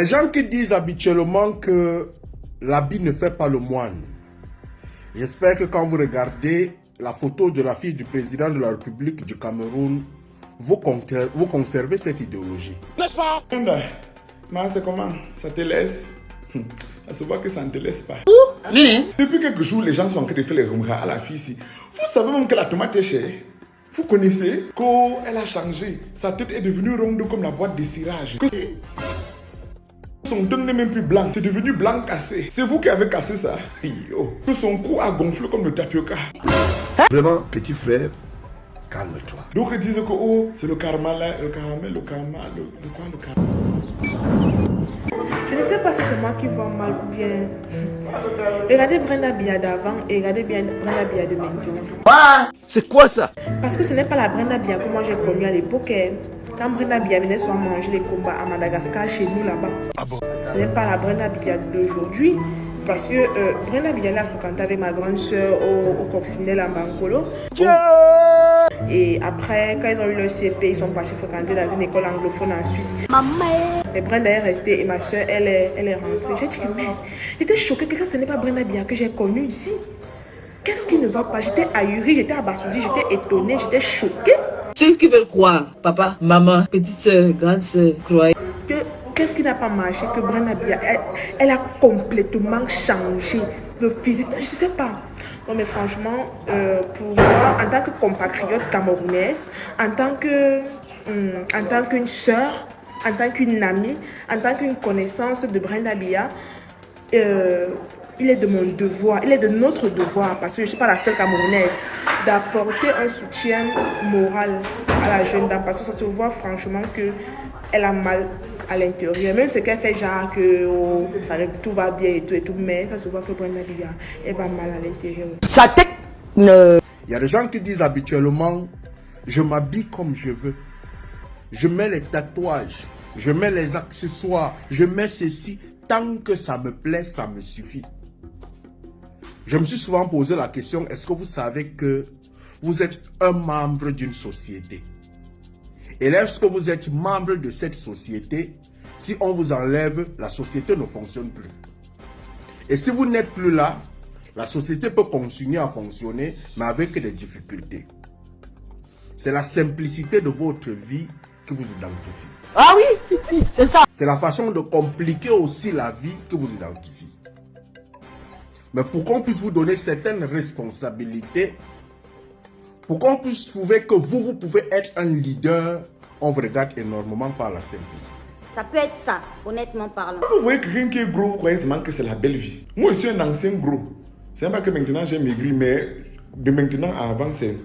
Les gens qui disent habituellement que l'habit ne fait pas le moine. J'espère que quand vous regardez la photo de la fille du président de la République du Cameroun, vous conservez cette idéologie. N'est-ce pas? Mais c'est comment? Ça te laisse? Ça se voit que ça ne te laisse pas. Depuis quelques jours, les gens sont en train de faire les remarques à la fille ici. Vous savez même que la tomate est chère. Vous connaissez qu'elle a changé. Sa tête est devenue ronde comme la boîte de cirage. Son teint n'est même plus blanc. C'est devenu blanc cassé. C'est vous qui avez cassé ça. Que son cou a gonflé comme le tapioca. Vraiment, petit frère, calme-toi. Donc ils disent que oh, c'est le karma là, le caramel, le karma, le quoi, le karma. Je ne sais pas si c'est moi qui vois mal ou bien. Regardez Brenda Biya d'avant et regardez bien Brenda Biya de maintenant. C'est quoi ça? Parce que ce n'est pas la Brenda Biya que moi j'ai connue à l'époque. Quand Brenda Biya venait soit manger les combats à Madagascar chez nous là-bas. Ah bon? Ce n'est pas la Brenda Biya d'aujourd'hui. Parce que Brenda Biya l'a fréquenté avec ma grande soeur au Coccinelle en Bankolo. Et après, quand ils ont eu le CP, ils sont partis fréquenter dans une école anglophone en Suisse. Et Brenda est restée et ma soeur, elle est rentrée. J'ai dit, mais j'étais choquée que ce n'est pas Brenda Biya que j'ai connue ici. Qu'est-ce qui ne va pas? J'étais ahurie, j'étais abasourdie, j'étais étonnée, j'étais choquée. Ceux qui veulent croire, papa, maman, petite soeur, grande soeur, croyez. Qu'est-ce qui n'a pas marché? Que Brenda Biya, elle a complètement changé de physique. Je ne sais pas. Non, mais franchement, pour moi, en tant que compatriote camerounaise, en tant qu'une sœur, en tant qu'une amie, en tant qu'une connaissance de Brenda Biya, il est de mon devoir, il est de notre devoir, parce que je ne suis pas la seule camerounaise, d'apporter un soutien moral à la jeune dame, parce que ça se voit franchement qu'elle a mal à l'intérieur. Même ce qu'elle fait, genre que oh, tout va bien et tout, mais ça se voit que Brenda Biya, elle va mal à l'intérieur. Sa tête ne... Il y a des gens qui disent habituellement, je m'habille comme je veux. Je mets les tatouages, je mets les accessoires, je mets ceci. Tant que ça me plaît, ça me suffit. Je me suis souvent posé la question, est-ce que vous savez que vous êtes un membre d'une société? Et lorsque vous êtes membre de cette société, si on vous enlève, la société ne fonctionne plus. Et si vous n'êtes plus là, la société peut continuer à fonctionner, mais avec des difficultés. C'est la simplicité de votre vie qui vous identifie. Ah oui, c'est ça. C'est la façon de compliquer aussi la vie qui vous identifie. Mais pour qu'on puisse vous donner certaines responsabilités, pour qu'on puisse trouver que vous pouvez être un leader, on vous regarde énormément par la simplicité. Ça peut être ça, honnêtement parlant. Vous voyez quelqu'un qui est gros, vous croyez seulement que c'est la belle vie. Moi, je suis un ancien gros. C'est pas que maintenant j'ai maigri, mais de maintenant à avant, c'est...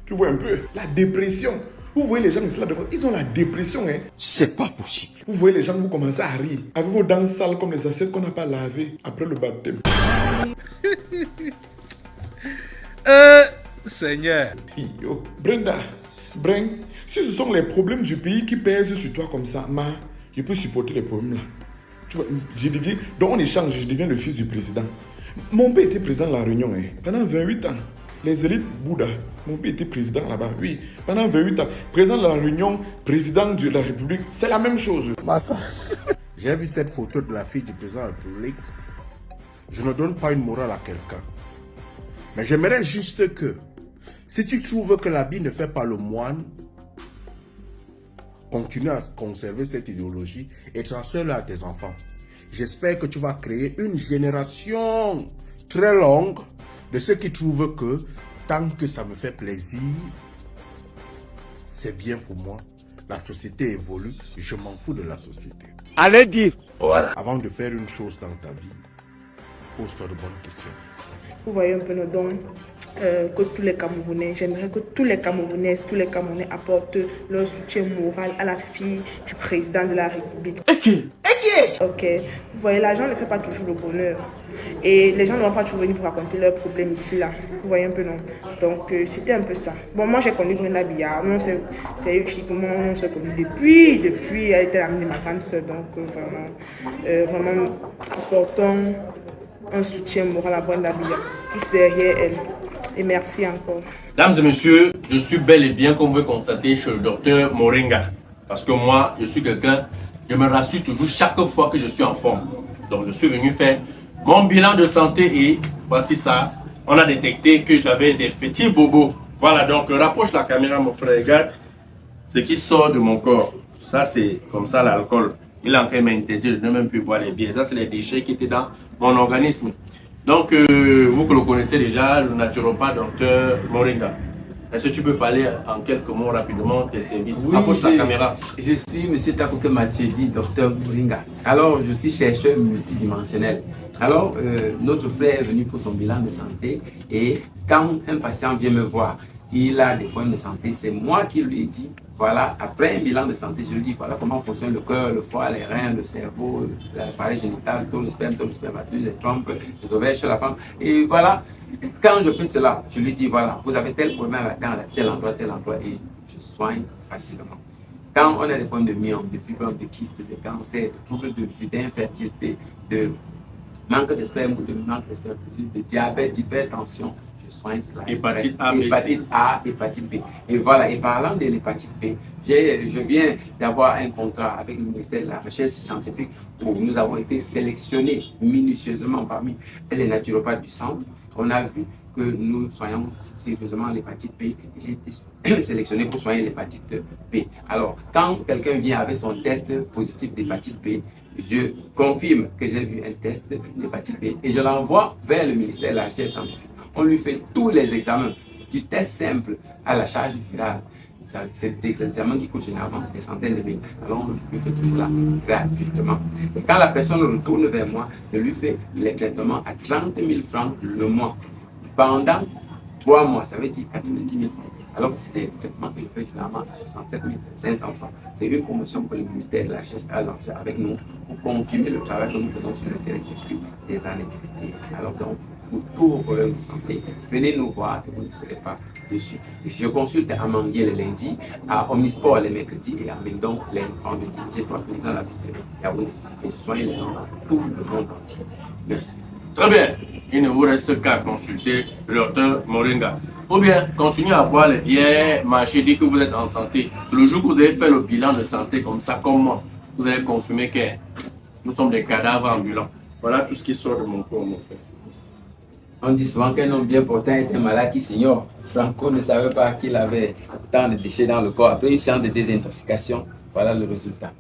Tu vois un peu, la dépression. Vous voyez les gens ici là devant, ils ont la dépression, hein. C'est pas possible. Vous voyez les gens, vous commencez à rire. Avec vos dents sales comme les assiettes qu'on n'a pas lavées après le baptême. Seigneur. Yo, Brenda, si ce sont les problèmes du pays qui pèsent sur toi comme ça, je peux supporter les problèmes là. Tu vois, donc on échange, je deviens le fils du président. Mon père était président de la Réunion, hein, pendant 28 ans. Les élites Bouddha, mon père était président là-bas, oui, pendant 28 ans. Président de la Réunion, président de la République, c'est la même chose. Massa. J'ai vu cette photo de la fille du président de la République. Je ne donne pas une morale à quelqu'un. Mais j'aimerais juste que, si tu trouves que l'habit ne fait pas le moine, continue à conserver cette idéologie et transfère-la à tes enfants. J'espère que tu vas créer une génération très longue de ceux qui trouvent que tant que ça me fait plaisir, c'est bien pour moi. La société évolue, je m'en fous de la société. Allez dire. Voilà. Avant de faire une chose dans ta vie, pose-toi de bonnes questions. Vous voyez un peu nos dons que tous les Camerounais, j'aimerais que tous les Camerounaises, tous les Camerounais apportent leur soutien moral à la fille du président de la République. Ok. Vous voyez, l'argent ne fait pas toujours le bonheur. Et les gens ne vont pas toujours venir vous raconter leurs problèmes ici, là. Vous voyez un peu, non? Donc, c'était un peu ça. Bon, moi, j'ai connu Brenda Biya. C'est une fille que moi, on s'est connue depuis. Elle était l'amie de ma grande soeur. Donc, vraiment, apportons un soutien moral à Brenda Biya. Tous derrière elle. Et merci encore. Mesdames et messieurs, je suis bel et bien, comme vous pouvez constater, chez le docteur Moringa. Parce que moi, je suis quelqu'un je me rassure toujours chaque fois que je suis en forme. Donc je suis venu faire mon bilan de santé et voici ça. On a détecté que j'avais des petits bobos. Voilà, donc rapproche la caméra mon frère, regarde ce qui sort de mon corps. Ça c'est comme ça l'alcool. Il est en train de m'interdire de ne même plus boire les bières. Ça c'est les déchets qui étaient dans mon organisme. Donc vous que le connaissez déjà, le naturopathe docteur Moringa. Est-ce que tu peux parler en quelques mots rapidement tes services? Oui, Approche la caméra. Je suis M. Takouke Mathieu, docteur Moringa. Alors, je suis chercheur multidimensionnel. Alors, notre frère est venu pour son bilan de santé et quand un patient vient me voir, il a des problèmes de santé, c'est moi qui lui ai dit, voilà, après un bilan de santé, je lui dis, voilà comment fonctionne le cœur, le foie, les reins, le cerveau, l'appareil génital, tout le spermatozoïde, les trompes, les ovaires chez la femme. Et voilà, quand je fais cela, je lui dis, voilà, vous avez tel problème à tel endroit, et je soigne facilement. Quand on a des problèmes de myome, de fibrome, de kyste, de cancer, de troubles d'infertilité, de manque de sperme ou de manque de spermatozoïde, de diabète, d'hypertension, je soigne cela. Hépatite A, hépatite A, hépatite B. Et voilà, et parlant de l'hépatite B, je viens d'avoir un contrat avec le ministère de la Recherche scientifique où nous avons été sélectionnés minutieusement parmi les naturopathes du centre. On a vu que nous soignons sérieusement l'hépatite B et j'ai été sélectionné pour soigner l'hépatite B. Alors, quand quelqu'un vient avec son test positif d'hépatite B, je confirme que j'ai vu un test d'hépatite B et je l'envoie vers le ministère de la Recherche scientifique. On lui fait tous les examens, du test simple à la charge virale. C'est des examens qui coûtent généralement des centaines de mille. Alors on lui fait tout cela gratuitement. Et quand la personne retourne vers moi, je lui fais les traitements à 30 000 francs le mois. Pendant 3 mois, ça veut dire 90 000 francs. Alors que c'est des traitements que je fais généralement à 67 500 francs. C'est une promotion que le ministère de la Recherche a lancée avec nous pour confirmer le travail que nous faisons sur le terrain depuis des années. Et alors donc, pour tous vos problèmes de santé, venez nous voir et vous ne serez pas dessus. Je consulte à Manguier le lundi, à Omnisport les mercredis et à Mendon les vendredis. J'ai 3 cliniques dans la ville de Yaoundé et je soigne les gens dans tout le monde entier. Merci. Très bien. Il ne vous reste qu'à consulter le docteur Moringa. Ou bien, continuez à boire les bières, marcher, dire que vous êtes en santé. Le jour que vous avez fait le bilan de santé comme ça, comme moi, vous allez confirmer que nous sommes des cadavres ambulants. Voilà tout ce qui sort de mon corps, mon frère. On dit souvent qu'un homme bien portant est un malade qui s'ignore. Franco ne savait pas qu'il avait tant de déchets dans le corps. Après une séance de désintoxication, voilà le résultat.